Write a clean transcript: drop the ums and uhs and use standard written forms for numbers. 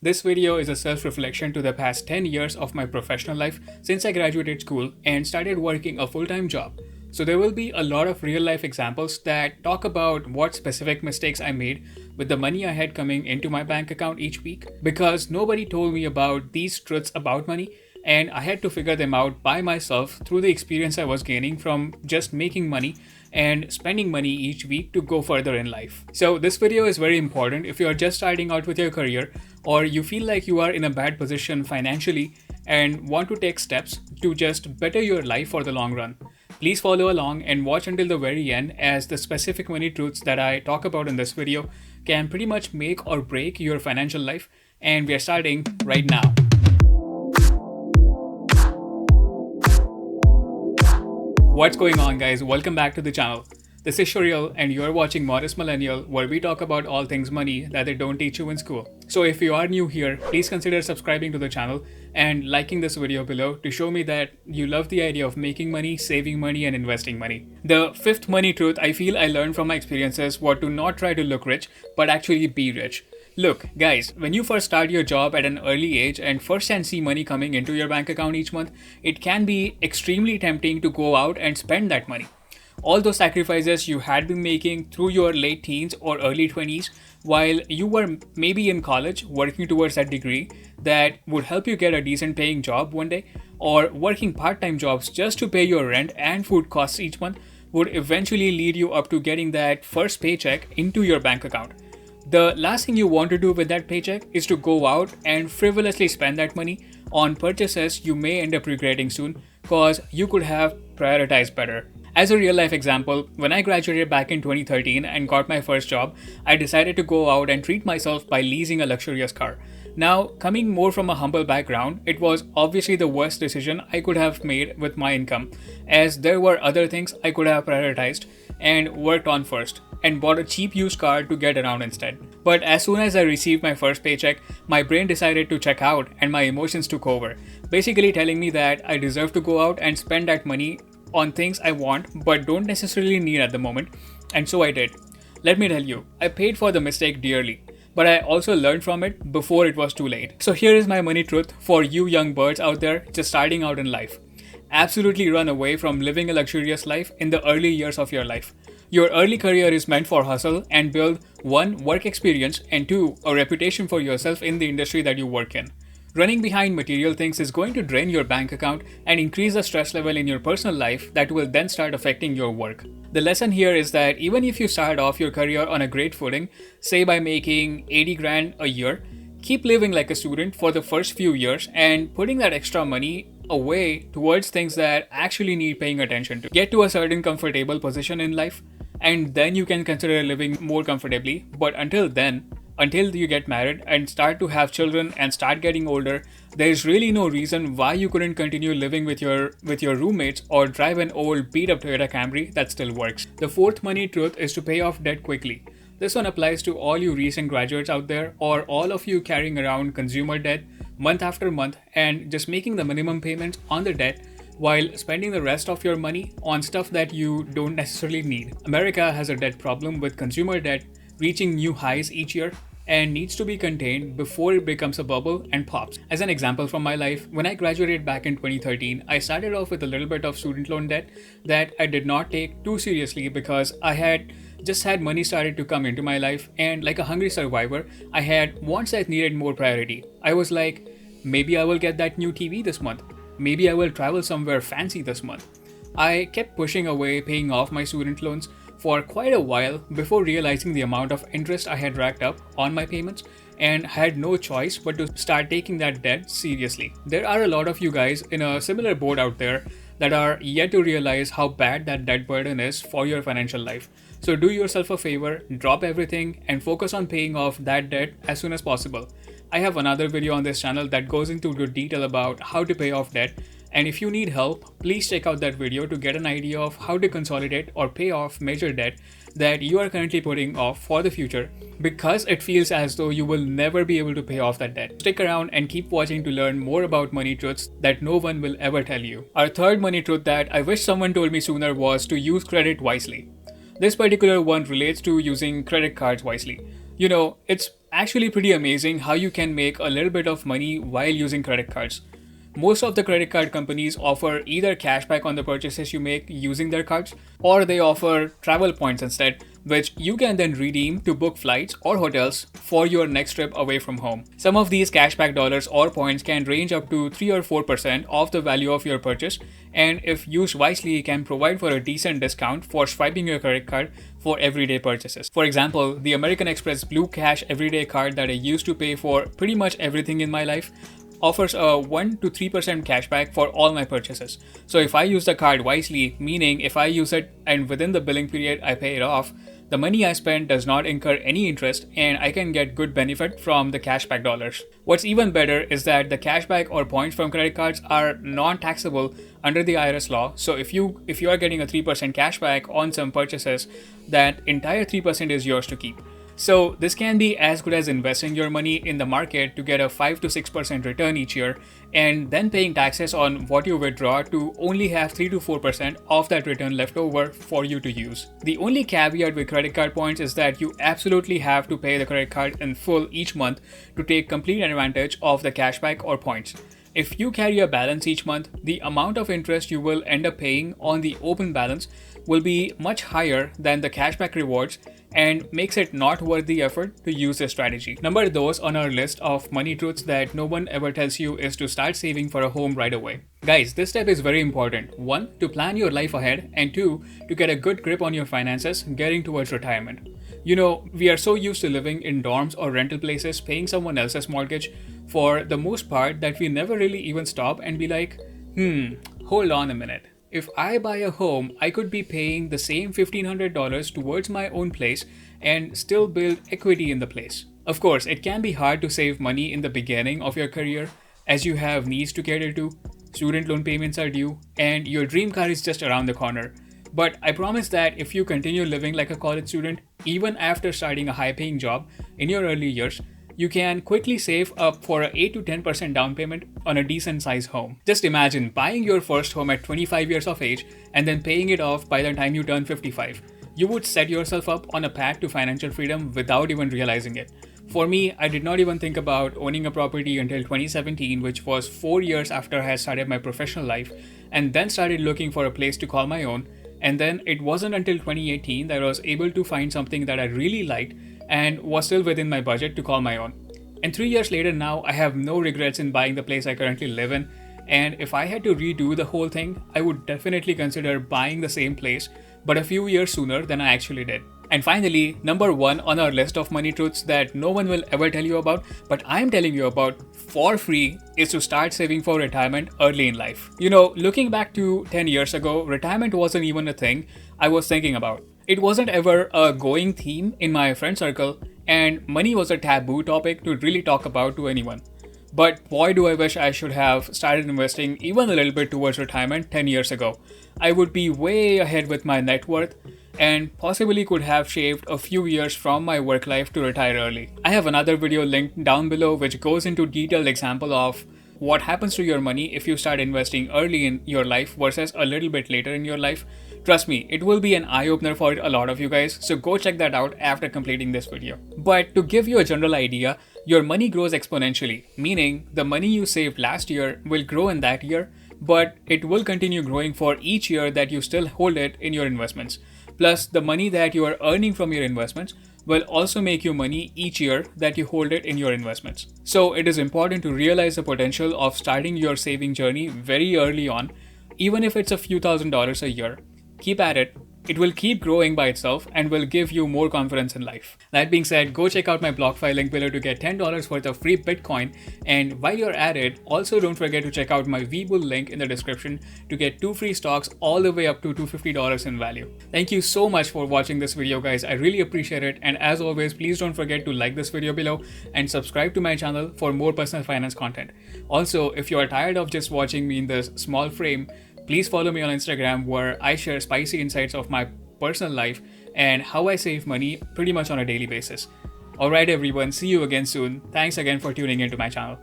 This video is a self-reflection to the past 10 years of my professional life since I graduated school and started working a full-time job. So there will be a lot of real-life examples that talk about what specific mistakes I made with the money I had coming into my bank account each week, because nobody told me about these truths about money and I had to figure them out by myself through the experience I was gaining from just making money and spending money each week to go further in life. So this video is very important if you are just starting out with your career or you feel like you are in a bad position financially and want to take steps to just better your life for the long run. Please follow along and watch until the very end, as the specific money truths that I talk about in this video can pretty much make or break your financial life, and we are starting right now. What's going on, guys? Welcome back to the channel. This is Shuriel and you're watching Modest Millennial, where we talk about all things money that they don't teach you in school. So if you are new here, please consider subscribing to the channel and liking this video below to show me that you love the idea of making money, saving money and investing money. The fifth money truth I feel I learned from my experiences was to not try to look rich, but actually be rich. Look, guys, when you first start your job at an early age and first hand see money coming into your bank account each month, it can be extremely tempting to go out and spend that money. All those sacrifices you had been making through your late teens or early 20s while you were maybe in college working towards that degree that would help you get a decent paying job one day, or working part-time jobs just to pay your rent and food costs each month, would eventually lead you up to getting that first paycheck into your bank account. The last thing you want to do with that paycheck is to go out and frivolously spend that money on purchases you may end up regretting soon, cause you could have prioritized better. As a real life example, when I graduated back in 2013 and got my first job, I decided to go out and treat myself by leasing a luxurious car. Now, coming more from a humble background, it was obviously the worst decision I could have made with my income, as there were other things I could have prioritized and worked on first, and bought a cheap used car to get around instead. But as soon as I received my first paycheck, my brain decided to check out and my emotions took over, basically telling me that I deserve to go out and spend that money on things I want but don't necessarily need at the moment, and so I did. Let me tell you, I paid for the mistake dearly, but I also learned from it before it was too late. So here is my money truth for you young birds out there just starting out in life. Absolutely run away from living a luxurious life in the early years of your life. Your early career is meant for hustle and build 1, work experience, and 2, a reputation for yourself in the industry that you work in. Running behind material things is going to drain your bank account and increase the stress level in your personal life that will then start affecting your work. The lesson here is that even if you start off your career on a great footing, say by making 80 grand a year, keep living like a student for the first few years and putting that extra money away towards things that actually need paying attention to. Get to a certain comfortable position in life, and then you can consider living more comfortably. But until then, until you get married and start to have children and start getting older, there is really no reason why you couldn't continue living with your roommates or drive an old beat up Toyota Camry that still works. The fourth money truth is to pay off debt quickly. This one applies to all you recent graduates out there, or all of you carrying around consumer debt month after month and just making the minimum payments on the debt while spending the rest of your money on stuff that you don't necessarily need. America has a debt problem with consumer debt reaching new highs each year and needs to be contained before it becomes a bubble and pops. As an example from my life, when I graduated back in 2013, I started off with a little bit of student loan debt that I did not take too seriously because I had just had money started to come into my life, and like a hungry survivor, I had wants that needed more priority. I was like, maybe I will get that new TV this month. Maybe I will travel somewhere fancy this month. I kept pushing away paying off my student loans for quite a while before realizing the amount of interest I had racked up on my payments and had no choice but to start taking that debt seriously. There are a lot of you guys in a similar boat out there that are yet to realize how bad that debt burden is for your financial life. So do yourself a favor, drop everything and focus on paying off that debt as soon as possible. I have another video on this channel that goes into good detail about how to pay off debt, and if you need help, please check out that video to get an idea of how to consolidate or pay off major debt that you are currently putting off for the future, because it feels as though you will never be able to pay off that debt. Stick around and keep watching to learn more about money truths that no one will ever tell you. Our third money truth that I wish someone told me sooner was to use credit wisely. This particular one relates to using credit cards wisely. You know, it's actually pretty amazing how you can make a little bit of money while using credit cards. Most of the credit card companies offer either cashback on the purchases you make using their cards, or they offer travel points instead, which you can then redeem to book flights or hotels for your next trip away from home. Some of these cashback dollars or points can range up to 3 or 4% of the value of your purchase, and if used wisely, can provide for a decent discount for swiping your credit card for everyday purchases. For example, the American Express Blue Cash Everyday card that I used to pay for pretty much everything in my life offers a 1 to 3% cashback for all my purchases. So if I use the card wisely, meaning if I use it and within the billing period I pay it off, the money I spend does not incur any interest and I can get good benefit from the cashback dollars. What's even better is that the cashback or points from credit cards are non-taxable under the IRS law. So if you are getting a 3% cashback on some purchases, that entire 3% is yours to keep. So this can be as good as investing your money in the market to get a 5 to 6% return each year, and then paying taxes on what you withdraw to only have 3 to 4% of that return left over for you to use. The only caveat with credit card points is that you absolutely have to pay the credit card in full each month to take complete advantage of the cashback or points. If you carry a balance each month, the amount of interest you will end up paying on the open balance will be much higher than the cashback rewards, and makes it not worth the effort to use this strategy. Number those on our list of money truths that no one ever tells you is to start saving for a home right away. Guys, this step is very important. 1, to plan your life ahead, and 2, to get a good grip on your finances getting towards retirement. You know, we are so used to living in dorms or rental places paying someone else's mortgage for the most part that we never really even stop and be like, hold on a minute. If I buy a home, I could be paying the same $1,500 towards my own place and still build equity in the place. Of course, it can be hard to save money in the beginning of your career as you have needs to cater to, student loan payments are due, and your dream car is just around the corner. But I promise that if you continue living like a college student, even after starting a high-paying job in your early years, you can quickly save up for an 8 to 10% down payment on a decent sized home. Just imagine buying your first home at 25 years of age and then paying it off by the time you turn 55. You would set yourself up on a path to financial freedom without even realizing it. For me, I did not even think about owning a property until 2017, which was 4 years after I had started my professional life, and then started looking for a place to call my own. And then it wasn't until 2018 that I was able to find something that I really liked and was still within my budget to call my own. And 3 years later now, I have no regrets in buying the place I currently live in. And if I had to redo the whole thing, I would definitely consider buying the same place, but a few years sooner than I actually did. And finally, number 1 on our list of money truths that no one will ever tell you about, but I'm telling you about for free, is to start saving for retirement early in life. You know, looking back to 10 years ago, retirement wasn't even a thing I was thinking about. It wasn't ever a going theme in my friend circle, and money was a taboo topic to really talk about to anyone. But boy, do I wish I should have started investing even a little bit towards retirement 10 years ago. I would be way ahead with my net worth and possibly could have shaved a few years from my work life to retire early. I have another video linked down below which goes into detailed example of what happens to your money if you start investing early in your life versus a little bit later in your life. Trust me, it will be an eye-opener for a lot of you guys, so go check that out after completing this video. But to give you a general idea, your money grows exponentially, meaning the money you saved last year will grow in that year, but it will continue growing for each year that you still hold it in your investments. Plus, the money that you are earning from your investments will also make you money each year that you hold it in your investments. So it is important to realize the potential of starting your saving journey very early on, even if it's a few $1,000s a year. Keep at it. It will keep growing by itself and will give you more confidence in life. That being said, go check out my BlockFi link below to get $10 worth of free Bitcoin. And while you're at it, also don't forget to check out my Webull link in the description to get 2 free stocks all the way up to $250 in value. Thank you so much for watching this video, guys. I really appreciate it. And as always, please don't forget to like this video below and subscribe to my channel for more personal finance content. Also, if you are tired of just watching me in this small frame, please follow me on Instagram where I share spicy insights of my personal life and how I save money pretty much on a daily basis. Alright everyone, see you again soon. Thanks again for tuning into my channel.